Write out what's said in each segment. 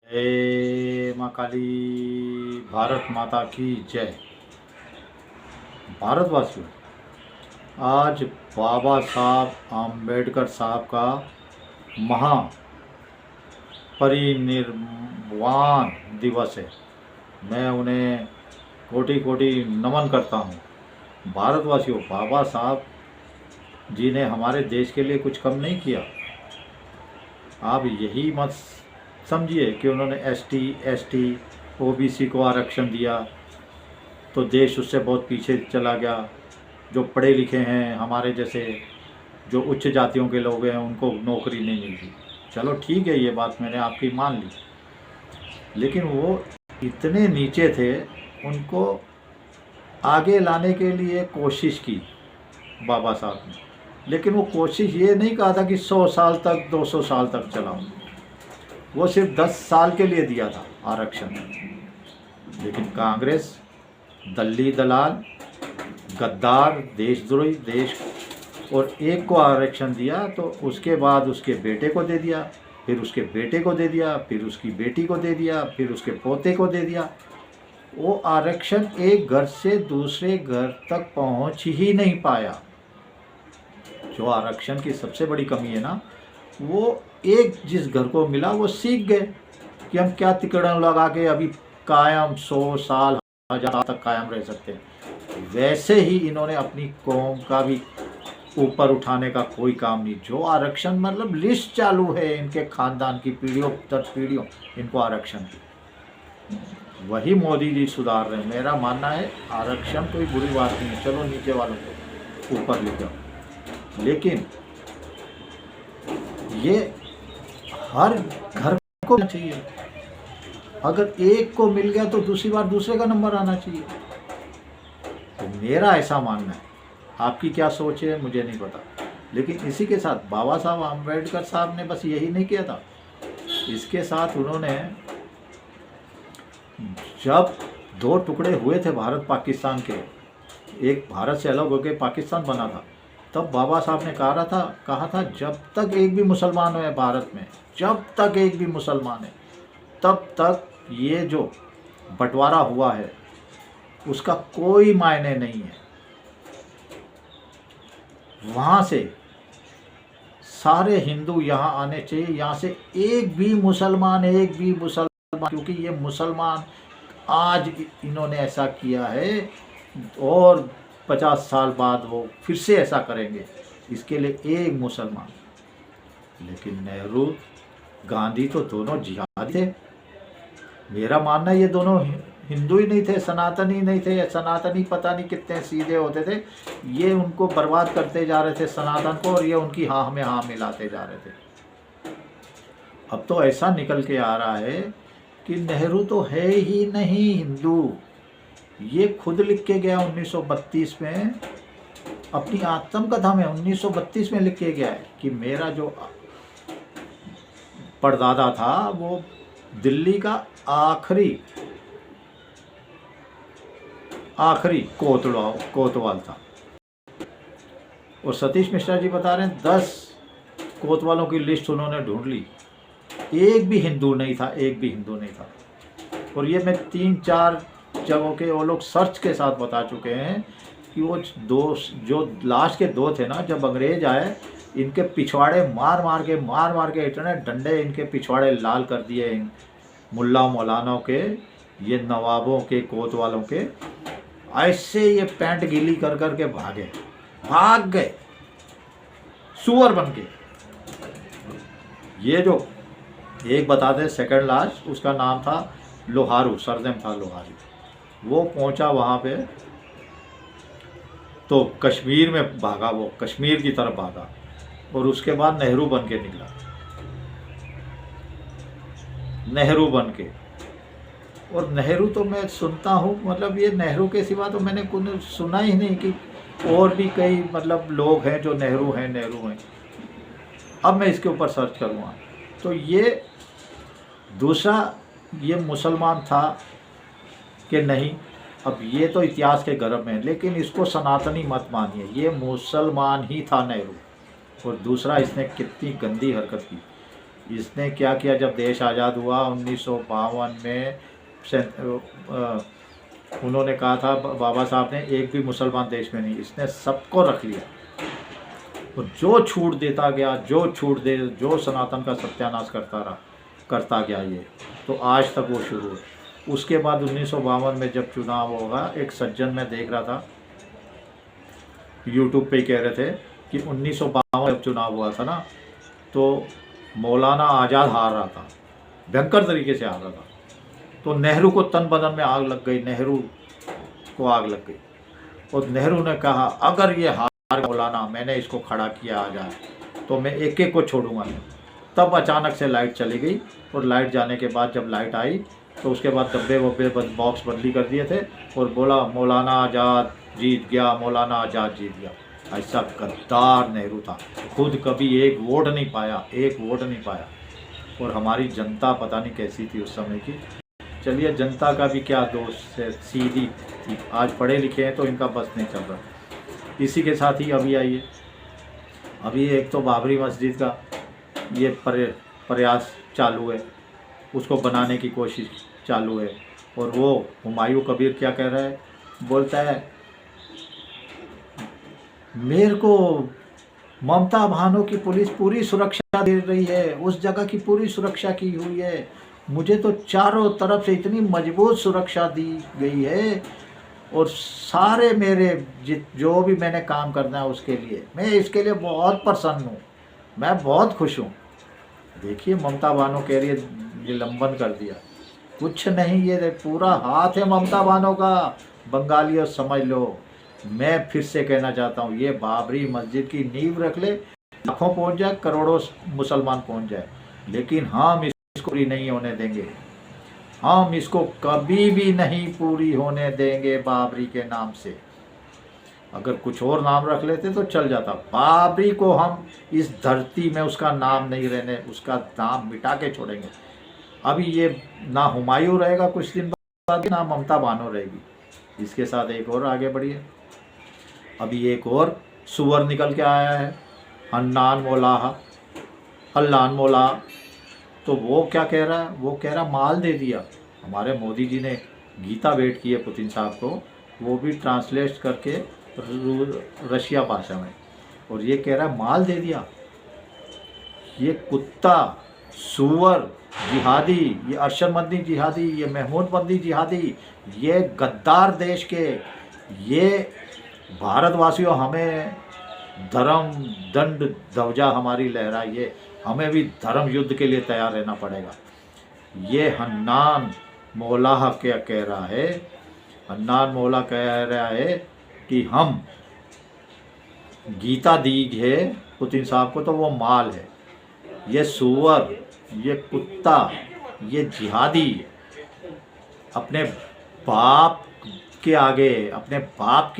जय माँ काली। भारत माता की जय। भारतवासियों, आज बाबा साहब आम्बेडकर साहब का महा परिनिर्वाण दिवस है। मैं उन्हें कोटि कोटि नमन करता हूँ। भारतवासियों, बाबा साहब जी ने हमारे देश के लिए कुछ कम नहीं किया। आप यही मत समझिए कि उन्होंने एसटी, एसटी, ओबीसी को आरक्षण दिया तो देश उससे बहुत पीछे चला गया। जो पढ़े लिखे हैं, हमारे जैसे जो उच्च जातियों के लोग हैं, उनको नौकरी नहीं मिलती। चलो ठीक है, ये बात मैंने आपकी मान ली, लेकिन वो इतने नीचे थे, उनको आगे लाने के लिए कोशिश की बाबा साहब ने, लेकिन वो कोशिश ये नहीं कहा था कि 100 साल तक, 200 साल तक चलाऊं। वो सिर्फ 10 साल के लिए दिया था आरक्षण। लेकिन कांग्रेस, दल्ली दलाल, गद्दार, देशद्रोही, देश और एक को आरक्षण दिया तो उसके बाद उसके बेटे को दे दिया, फिर उसके बेटे को दे दिया, फिर उसकी बेटी को दे दिया, फिर उसके पोते को दे दिया। वो आरक्षण एक घर से दूसरे घर तक पहुंच ही नहीं पाया। जो आरक्षण की सबसे बड़ी कमी है ना, वो एक जिस घर को मिला वो सीख गए कि हम क्या तिकड़म लगा के अभी कायम 100 साल, 1000 तक कायम रह सकते हैं। वैसे ही इन्होंने अपनी कौम का भी ऊपर उठाने का कोई काम नहीं। जो आरक्षण मतलब लिस्ट चालू है इनके खानदान की, पीढ़ियों दर पीढ़ियों इनको आरक्षण की, वही मोदी जी सुधार रहे हैं। मेरा मानना है आरक्षण कोई बुरी बात नहीं है, चलो नीचे वालों को ऊपर ले जाओ, लेकिन ये हर घर को चाहिए। अगर एक को मिल गया तो दूसरी बार दूसरे का नंबर आना चाहिए। तो मेरा ऐसा मानना है। आपकी क्या सोच है मुझे नहीं पता, लेकिन इसी के साथ बाबा साहब आम्बेडकर साहब ने बस यही नहीं किया था। इसके साथ उन्होंने, जब दो टुकड़े हुए थे भारत पाकिस्तान के, एक भारत से अलग होकर पाकिस्तान बना था, तब बाबा साहब ने कहा था जब तक एक भी मुसलमान है भारत में, जब तक एक भी मुसलमान है, तब तक ये जो बंटवारा हुआ है उसका कोई मायने नहीं है। वहाँ से सारे हिंदू यहाँ आने चाहिए, यहाँ से एक भी मुसलमान, क्योंकि ये मुसलमान आज इन्होंने ऐसा किया है और 50 साल बाद वो फिर से ऐसा करेंगे। इसके लिए एक मुसलमान। लेकिन नेहरू, गांधी तो दोनों जिहादी थे। मेरा मानना है ये दोनों हिंदू ही नहीं थे, सनातनी नहीं थे। सनातनी पता नहीं कितने सीधे होते थे, ये उनको बर्बाद करते जा रहे थे सनातन को, और ये उनकी हाँ में हाँ मिलाते जा रहे थे। अब तो ऐसा निकल के आ रहा है कि नेहरू तो है ही नहीं हिंदू। ये खुद लिख के गया 1932 में, अपनी आत्मकथा में 1932 में लिख के गया है कि मेरा जो परदादा था वो दिल्ली का आखिरी कोतवाल था। और सतीश मिश्रा जी बता रहे हैं 10 कोतवालों की लिस्ट उन्होंने ढूंढ ली, एक भी हिंदू नहीं था, एक भी हिंदू नहीं था। और ये मैं 3-4 जगहों के वो लोग सर्च के साथ बता चुके हैं कि वो जो लास्ट के 2 थे ना, जब अंग्रेज आए, इनके पिछवाड़े मार मार के इतने डंडे इनके पिछवाड़े लाल कर दिए इन मुल्ला मौलानों के, ये नवाबों के, कोतवालों के। ऐसे ये पैंट गीली कर के भाग गए सुअर बन के। ये जो एक बताते सेकंड लास्ट, उसका नाम था लोहारू, सरनेम था लोहारू। वो पहुंचा वहाँ पे तो कश्मीर में भागा, वो कश्मीर की तरफ भागा, और उसके बाद नेहरू बन के निकला, नेहरू बन के। और नेहरू तो मैं सुनता हूँ, मतलब ये नेहरू के सिवा तो मैंने कुछ सुना ही नहीं कि और भी कई मतलब लोग हैं जो नेहरू हैं। अब मैं इसके ऊपर सर्च करूँगा तो ये दूसरा, ये मुसलमान था कि नहीं, अब ये तो इतिहास के गर्भ में है, लेकिन इसको सनातनी मत मानिए, ये मुसलमान ही था नेहरू। और दूसरा, इसने कितनी गंदी हरकत की। इसने क्या किया, जब देश आज़ाद हुआ 1952 में उन्होंने कहा था बाबा साहब ने, एक भी मुसलमान देश में नहीं, इसने सबको रख लिया। और जो छूट देता गया, जो सनातन का सत्यानाश करता गया ये, तो आज तक वो शुरू है। उसके बाद 1952 में जब चुनाव होगा, एक सज्जन में देख रहा था यूट्यूब पे, कह रहे थे कि 1952 जब चुनाव हुआ था ना, तो मौलाना आज़ाद हार रहा था, भयंकर तरीके से हार रहा था। तो नेहरू को तन बदन में आग लग गई, नेहरू को आग लग गई। और नेहरू ने कहा, अगर ये हार मौलाना, मैंने इसको खड़ा किया आज़ाद, तो मैं एक एक को छोड़ूंगा नहीं। तब अचानक से लाइट चली गई, और लाइट जाने के बाद जब लाइट आई, तो उसके बाद डब्बे वब्बे बॉक्स बदली कर दिए थे, और बोला मौलाना आज़ाद जीत गया, मौलाना आज़ाद जीत गया। ऐसा गद्दार नेहरू था, खुद कभी एक वोट नहीं पाया। और हमारी जनता पता नहीं कैसी थी उस समय की। चलिए, जनता का भी क्या दोष है, सीधी थी। आज पढ़े लिखे हैं तो इनका बस नहीं चल रहा। इसी के साथ ही अभी आइए, अभी एक तो बाबरी मस्जिद का ये प्रयास चालू है, उसको बनाने की कोशिश चालू है। और वो हुमायूं कबीर क्या कह रहा है, बोलता है मेरे को ममता भानो की पुलिस पूरी सुरक्षा दे रही है, उस जगह की पूरी सुरक्षा की हुई है, मुझे तो चारों तरफ से इतनी मजबूत सुरक्षा दी गई है, और सारे मेरे जो भी मैंने काम करना है उसके लिए, मैं इसके लिए बहुत प्रसन्न हूँ, मैं बहुत खुश हूँ। देखिए, ममता भानो कह रही है निलंबन कर दिया, कुछ नहीं, ये पूरा हाथ है ममता भानो का। बंगालियों समझ लो, मैं फिर से कहना चाहता हूँ, ये बाबरी मस्जिद की नींव रख ले, लाखों पहुँच जाए, करोड़ों मुसलमान पहुँच जाए, लेकिन हम इसको पूरी नहीं होने देंगे। हम इसको कभी भी नहीं पूरी होने देंगे बाबरी के नाम से। अगर कुछ और नाम रख लेते तो चल जाता, बाबरी को हम इस धरती में उसका नाम नहीं रहने, उसका नाम मिटा के छोड़ेंगे। अभी ये ना हुमायूं रहेगा कुछ दिन बाद, ना ममता भानो रहेगी। इसके साथ एक और आगे बढ़िए, अभी एक और सुअर निकल के आया है, हन्नान मोलाहा। तो वो क्या कह रहा है, वो कह रहा माल दे दिया। हमारे मोदी जी ने गीता भेंट की है पुतिन साहब को, वो भी ट्रांसलेट करके रशिया भाषा में, और ये कह रहा है माल दे दिया। ये कुत्ता, सुअर जिहादी, ये अरशद जिहादी, ये महमूद बंदी जिहादी, ये गद्दार देश के, ये भारतवासियों हमें धर्म दंड ध्वजा हमारी लहराइए, हमें भी धर्म युद्ध के लिए तैयार रहना पड़ेगा। ये हन्नान मौलाहा क्या कह रहा है, हन्नान मौला कह रहा है कि हम गीता दी है पुतिन साहब को तो वो माल है। ये सुअर, ये कुत्ता, ये जिहादी अपने बाप के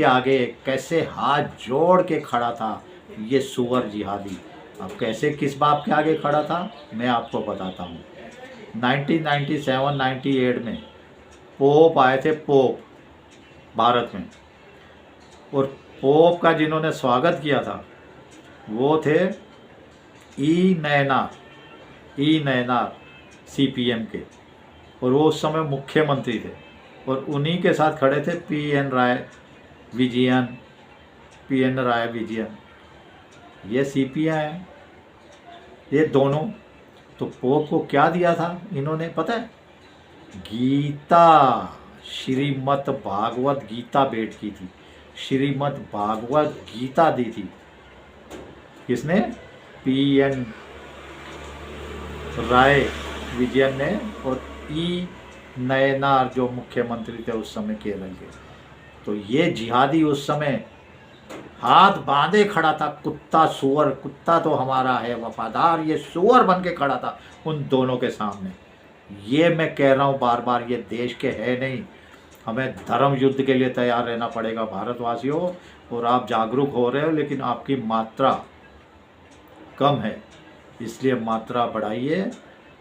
आगे कैसे हाथ जोड़ के खड़ा था, ये सुअर जिहादी। अब कैसे किस बाप के आगे खड़ा था मैं आपको बताता हूँ। 1997-98 में पोप आए थे, पोप भारत में, और पोप का जिन्होंने स्वागत किया था वो थे ई नयनार CPM के, और वो उस समय मुख्यमंत्री थे, और उन्हीं के साथ खड़े थे PN राय विजयन। ये CPM हैं ये दोनों। तो पोप को क्या दिया था इन्होंने पता है, गीता, श्रीमद् भागवत गीता भेंट की थी, श्रीमद् भागवत गीता दी थी। किसने, PN राय विजयन ने, और ई नयनार जो मुख्यमंत्री थे उस समय केरल के। तो ये जिहादी उस समय हाथ बांधे खड़ा था, कुत्ता सुअर, कुत्ता तो हमारा है वफादार, ये सुअर बन के खड़ा था उन दोनों के सामने। ये मैं कह रहा हूँ बार बार, ये देश के है नहीं, हमें धर्म युद्ध के लिए तैयार रहना पड़ेगा भारतवासियों। और आप जागरूक हो रहे हो, लेकिन आपकी मात्रा कम है, इसलिए मात्रा बढ़ाइए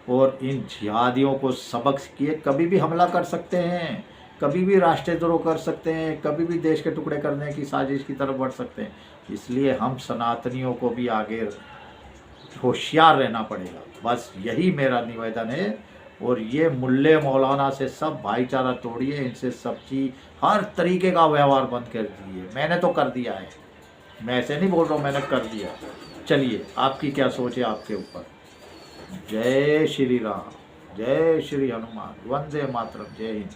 और इन जिहादियों को सबक सीखिए। कभी भी हमला कर सकते हैं, कभी भी राष्ट्रद्रोह कर सकते हैं, कभी भी देश के टुकड़े करने की साजिश की तरफ बढ़ सकते हैं। इसलिए हम सनातनियों को भी आगे होशियार रहना पड़ेगा। बस यही मेरा निवेदन है। और ये मुल्ले मौलाना से सब भाईचारा तोड़िए, इनसे सब चीज़ हर तरीके का व्यवहार बंद कर दीजिए। मैंने तो कर दिया है, मैं ऐसे नहीं बोल रहा हूँ, मैंने कर दिया। चलिए आपकी क्या सोच है आपके ऊपर। जय श्री राम, जय श्री हनुमान, वंदे मातरम, जय हिंद।